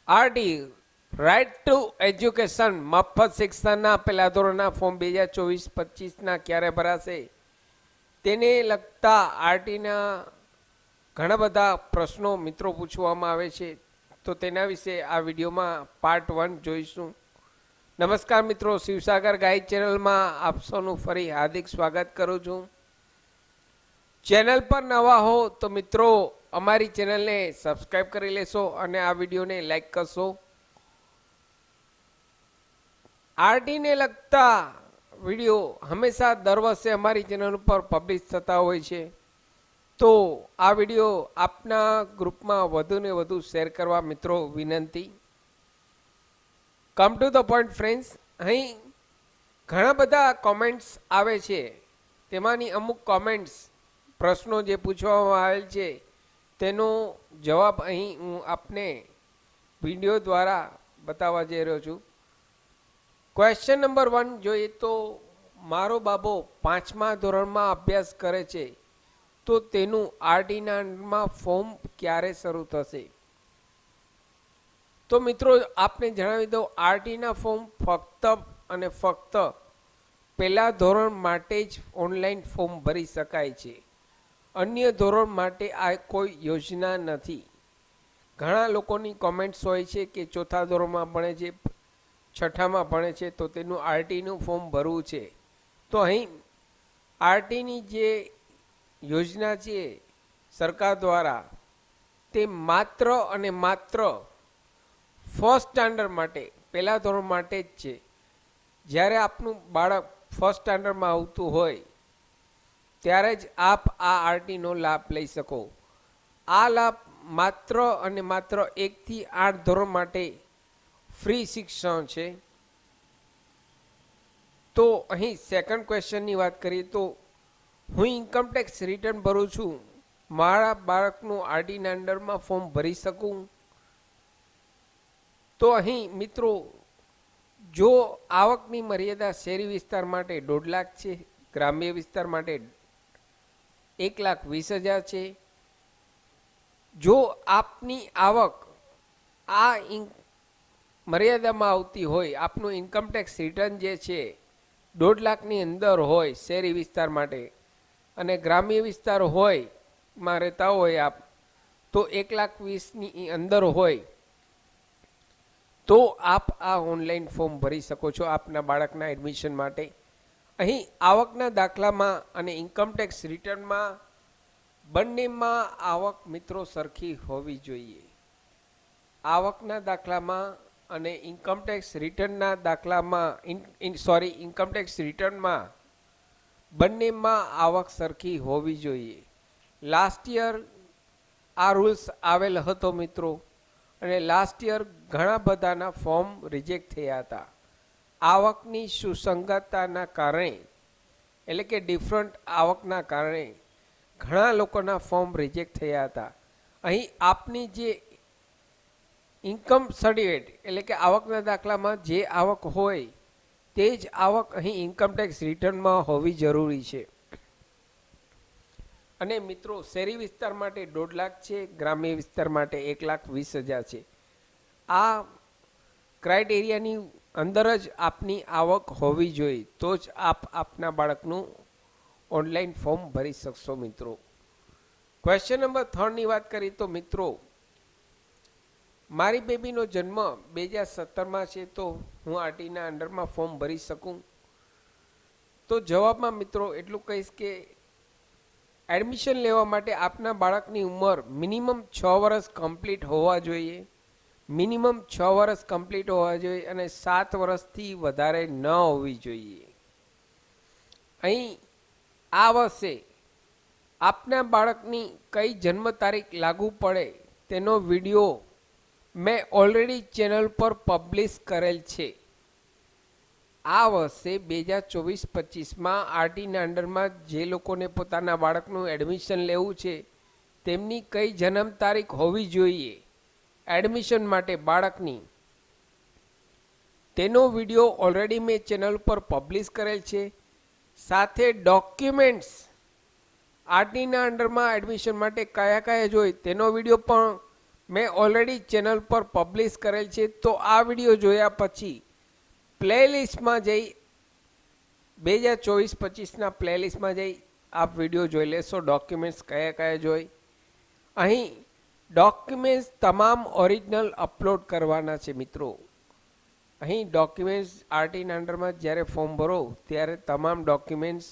RT right to education મફત શિક્ષણના પહેલા ધોરણના ફોર્મ 2024-25ના ક્યારે ભરાશે તેને લગતા આરટીના ઘણા બધા પ્રશ્નો મિત્રો પૂછવામાં આવે છે, તો તેના વિશે આ વિડીયોમાં પાર્ટ 1 જોઈશું. નમસ્કાર મિત્રો, શિવસાગર ગાઈડ ચેનલમાં આપ સૌનું ફરી હાર્દિક સ્વાગત કરું છું. ચેનલ પર નવા હો તો મિત્રો અમારી ચેનલને સબસ્ક્રાઈબ કરી લેશો અને આ વિડીયોને લાઈક કરશો. આરટીને લગતા વિડીયો હંમેશા દર વર્ષે અમારી ચેનલ ઉપર પબ્લિશ થતા હોય છે, તો આ વિડીયો આપના ગ્રુપમાં વધુને વધુ શેર કરવા મિત્રો વિનંતી. Come to the point friends, અહીં ઘણા બધા કોમેન્ટ્સ આવે છે, તેમાંની અમુક કોમેન્ટ્સ પ્રશ્નો જે પૂછવામાં આવેલ છે તેનો જવાબ અહીં હું આપને વિડીયો દ્વારા બતાવવા જઈ રહ્યો છું. ક્વેશ્ચન નંબર 1 જોઈએ તો, મારો બાબો 5મા ધોરણમાં અભ્યાસ કરે છે તો તેનું આરટીના ફોર્મ ક્યારે શરૂ થશે? તો મિત્રો આપને જણાવી દઉં, આરટીના ફોર્મ ફક્ત અને ફક્ત પહેલા ધોરણ માટે જ ઓનલાઈન ફોર્મ ભરી શકાય છે. અન્ય ધોરણ માટે આ કોઈ યોજના નથી. ઘણા લોકોની કોમેન્ટ્સ હોય છે કે ચોથા ધોરણમાં ભણે છે, છઠ્ઠામાં ભણે છે તો તેનું આરટીનું ફોર્મ ભરવું છે. તો અહીં આરટીની જે યોજના છે સરકાર દ્વારા, તે માત્ર અને માત્ર ફર્સ્ટ સ્ટાન્ડર્ડ માટે, પહેલા ધોરણ માટે જ છે. જ્યારે આપનું બાળક ફર્સ્ટ સ્ટાન્ડર્ડમાં આવતું હોય ત્યારે જ આપ આ આરટીનો લાભ લઈ શકો. આ લાભ માત્ર અને માત્ર 1 થી 8 ધોરણ માટે ફ્રી શિક્ષણ છે. તો અહીં સેકન્ડ ક્વેશ્ચનની વાત કરીએ તો, હું ઇન્કમટેક્સ રિટર્ન ભરું છું, મારા બાળકનું આરટીના અંડરમાં ફોર્મ ભરી શકું? તો અહીં મિત્રો, જો આવકની મર્યાદા શહેરી વિસ્તાર માટે 1.5 લાખ છે, ગ્રામ્ય વિસ્તાર માટે 1,20,000 છે. જો આપની આવક આ મર્યાદામાં આવતી હોય, આપનું ઇન્કમટેક્સ રિટર્ન જે છે 1.5 લાખની અંદર હોય શહેરી વિસ્તાર માટે, અને ગ્રામ્ય વિસ્તાર હોય માં રહેતા હોય આપ, તો 1,20,000ની અંદર હોય, તો આપ આ ઓનલાઈન ફોર્મ ભરી શકો છો આપના બાળકના એડમિશન માટે. અહીં આવકના દાખલામાં અને ઇન્કમટેક્સ રિટર્નમાં બંનેમાં આવક મિત્રો સરખી હોવી જોઈએ. આવકના દાખલામાં અને ઇન્કમટેક્સ રિટર્નના દાખલામાં ઇન્કમટેક્સ રિટર્નમાં બંનેમાં આવક સરખી હોવી જોઈએ. લાસ્ટ યર આ રૂલ્સ આવેલ હતો મિત્રો, અને લાસ્ટ યર ઘણા બધાના ફોર્મ રિજેક્ટ થયા હતા. આવકની સુસંગતતાના કારણે, એટલે કે ડિફરન્ટ આવકના કારણે ઘણા લોકોના ફોર્મ રિજેક્ટ થયા હતા. અહીં આપની જે ઇન્કમ સર્ટિફિકેટ, એટલે કે આવકના દાખલામાં જે આવક હોય તે જ આવક અહીં ઇન્કમટેક્સ રિટર્નમાં હોવી જરૂરી છે. અને મિત્રો, શહેરી વિસ્તાર માટે 1.5 લાખ છે, ગ્રામ્ય વિસ્તાર માટે 1,20,000 છે. આ ક્રાઇટેરિયાની અંદર જ આપની આવક હોવી જોઈએ, તો જ આપ આપના બાળકનું ઓનલાઈન ફોર્મ ભરી શકશો મિત્રો. ક્વેશ્ચન નંબર 3ની વાત કરીએ તો મિત્રો, મારી બેબીનો જન્મ 2017માં છે તો હું આરટીના અંડરમાં ફોર્મ ભરી શકું? તો જવાબમાં મિત્રો એટલું કહીશ કે એડમિશન લેવા માટે આપના બાળકની ઉંમર મિનિમમ 6 વર્ષ કમ્પ્લીટ હોવા જોઈએ. મિનિમમ 6 વર્ષ કમ્પ્લીટ હોવા જોઈએ અને 7 વર્ષથી વધારે ન હોવી જોઈએ. અહીં આ વર્ષે આપના બાળકની કઈ જન્મ તારીખ લાગુ પડે તેનો વિડીયો મેં ઓલરેડી ચેનલ પર પબ્લિશ કરેલ છે. આ વર્ષે 2024-25માં આરટીના અંડરમાં જે લોકોને પોતાના બાળકનું એડમિશન લેવું છે, તેમની કઈ જન્મ તારીખ હોવી જોઈએ એડમિશન માટે બાળકની, તેનો વિડીયો ઓલરેડી મેં ચેનલ પર પબ્લિશ કરેલ છે. સાથે ડોક્યુમેન્ટ્સ આરટીના અંડરમાં એડમિશન માટે કયા કયા જોઈએ તેનો વિડીયો પણ મેં ઓલરેડી ચેનલ પર પબ્લિશ કરેલ છે, તો આ વિડીયો જોયા પછી પ્લેલિસ્ટમાં જઈ 2024-25ના પ્લેલિસ્ટમાં જઈ આપ વિડીયો જોઈ લેશો. ડોક્યુમેન્ટ્સ કયા કયા જોઈ. અહીં ડોક્યુમેન્ટ્સ તમામ ઓરિજિનલ અપલોડ કરવાના છે મિત્રો. અહીં ડોક્યુમેન્ટ્સ આરટીના અંડરમાં જ્યારે ફોર્મ ભરો ત્યારે તમામ ડોક્યુમેન્ટ્સ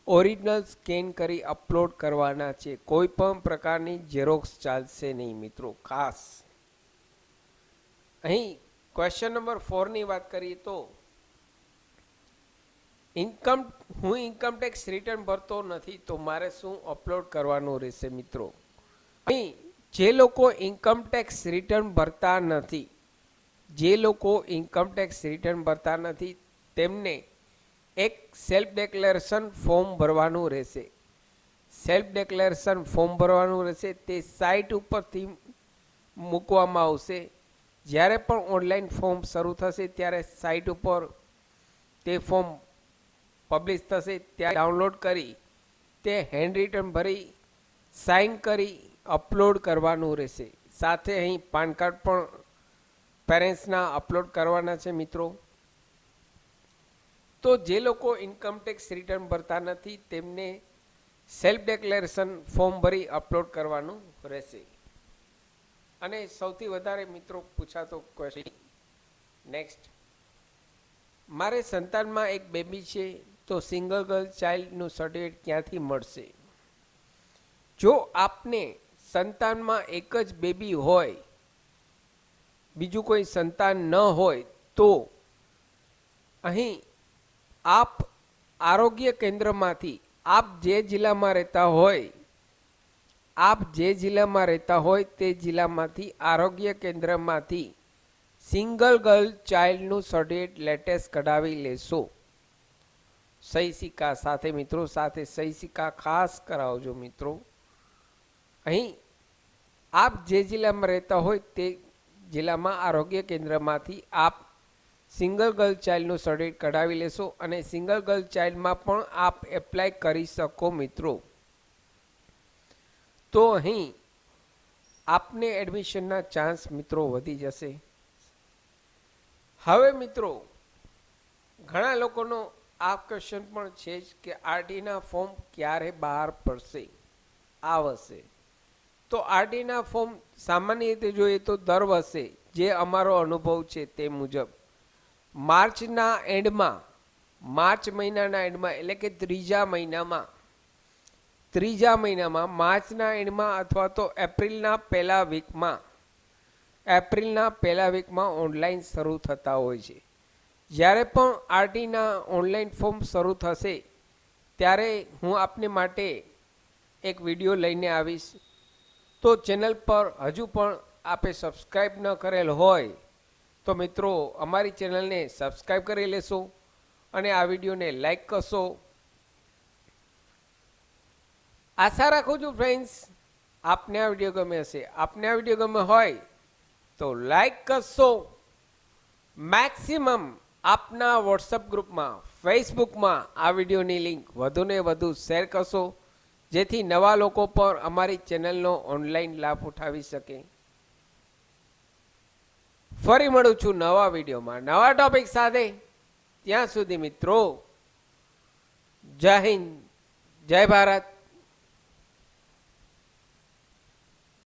ઓરિજિનલ સ્કેન કરી અપલોડ કરવાના છે. કોઈ પણ પ્રકારની ઝેરોક્સ ચાલશે નહીં મિત્રો. ખાસ અહીં ક્વેશ્ચન નંબર 4ની વાત કરીએ તો હું ઇન્કમટેક્સ રિટર્ન ભરતો નથી તો મારે શું અપલોડ કરવાનું રહેશે મિત્રો. અહીં જે લોકો ઇન્કમટેક્સ રિટર્ન ભરતા નથી, તેમને એક સેલ્ફ ડિક્લેરેશન ફોર્મ ભરવાનું રહેશે. સેલ્ફ ડિક્લેરેશન ફોર્મ ભરવાનું રહેશે. તે સાઇટ ઉપરથી મૂકવામાં આવશે. જ્યારે પણ ઓનલાઈન ફોર્મ શરૂ થશે ત્યારે સાઇટ ઉપર તે ફોર્મ પબ્લિશ થશે ત્યાં ડાઉનલોડ કરી તે હેન્ડ રિટન ભરી સાઇન કરી અપલોડ કરવાનું રહેશે. સાથે અહીં પાન કાર્ડ પણ પેરેન્ટ્સના અપલોડ કરવાના છે મિત્રો. તો જે લોકો ઇન્કમટેક્સ રિટર્ન ભરતા નથી તેમને સેલ્ફ ડિક્લેરેશન ફોર્મ ભરી અપલોડ કરવાનું રહેશે. અને સૌથી વધારે મિત્રો પૂછાતો ક્વેશ્ચન નેક્સ્ટ, મારે સંતાનમાં એક બેબી છે તો સિંગલ ગર્લ ચાઇલ્ડનું સર્ટિફિકેટ ક્યાંથી મળશે? જો આપને સંતાનમાં એક જ બેબી હોય, બીજું કોઈ સંતાન ન હોય, તો અહીં આપ આરોગ્ય કેન્દ્રમાંથી આપ જે જિલ્લામાં રહેતા હોય તે જિલ્લામાંથી આરોગ્ય કેન્દ્રમાંથી સિંગલ ગર્લ ચાઇલ્ડનું સર્ટિફિકેટ લેટેસ્ટ કઢાવી લેશો સહી સિક્કા સાથે મિત્રો. સાથે સહી સિક્કા ખાસ કરાવજો મિત્રો. અહીં આપ જે જિલ્લામાં રહેતા હોય તે જિલ્લામાં આરોગ્ય કેન્દ્રમાંથી આપ સિંગલ ગર્લ ચાઇલ્ડનું સર્ટિફિકેટ કઢાવી લેશો અને સિંગલ ગર્લ ચાઇલ્ડમાં પણ આપ એપ્લાય કરી શકો મિત્રો. તો અહીં આપને એડમિશનના ચાન્સ મિત્રો વધી જશે. હવે મિત્રો ઘણા લોકોનો આ ક્વેશ્ચન પણ છે જ કે આરટીના ફોર્મ ક્યારે બહાર પડશે, આવશે? તો આરટીના ફોર્મ સામાન્ય રીતે જોઈએ તો દર વર્ષે જે અમારો અનુભવ છે તે મુજબ માર્ચ મહિનાના એન્ડમાં એટલે કે ત્રીજા મહિનામાં માર્ચના એન્ડમાં અથવા તો એપ્રિલના પહેલા વીકમાં ઓનલાઈન શરૂ થતા હોય છે. જ્યારે પણ આરટીના ઓનલાઈન ફોર્મ શરૂ થશે ત્યારે હું આપને માટે એક વિડીયો લઈને આવીશ. તો ચેનલ પર હજુ પણ આપે સબસ્ક્રાઈબ ન કરેલ હોય તો મિત્રો અમારી ચેનલને સબસ્ક્રાઈબ કરી લેશો અને આ વિડીયોને લાઈક કરશો. આશા રાખું છું ફ્રેન્ડ્સ આપને આ વિડીયો ગમે હશે. આપને આ વિડીયો ગમે હોય તો લાઈક કરશો. મેક્સિમમ આપના વોટ્સઅપ ગ્રુપમાં, ફેસબુકમાં આ વિડીયોની લિંક વધુને વધુ શેર કરશો જેથી નવા લોકો પર અમારી ચેનલનો ઓનલાઈન લાભ ઉઠાવી શકે. ફરી મળું છું નવા વિડીયોમાં નવા ટોપિક સાથે. ત્યાં સુધી મિત્રો જય હિન્દ, જય ભારત.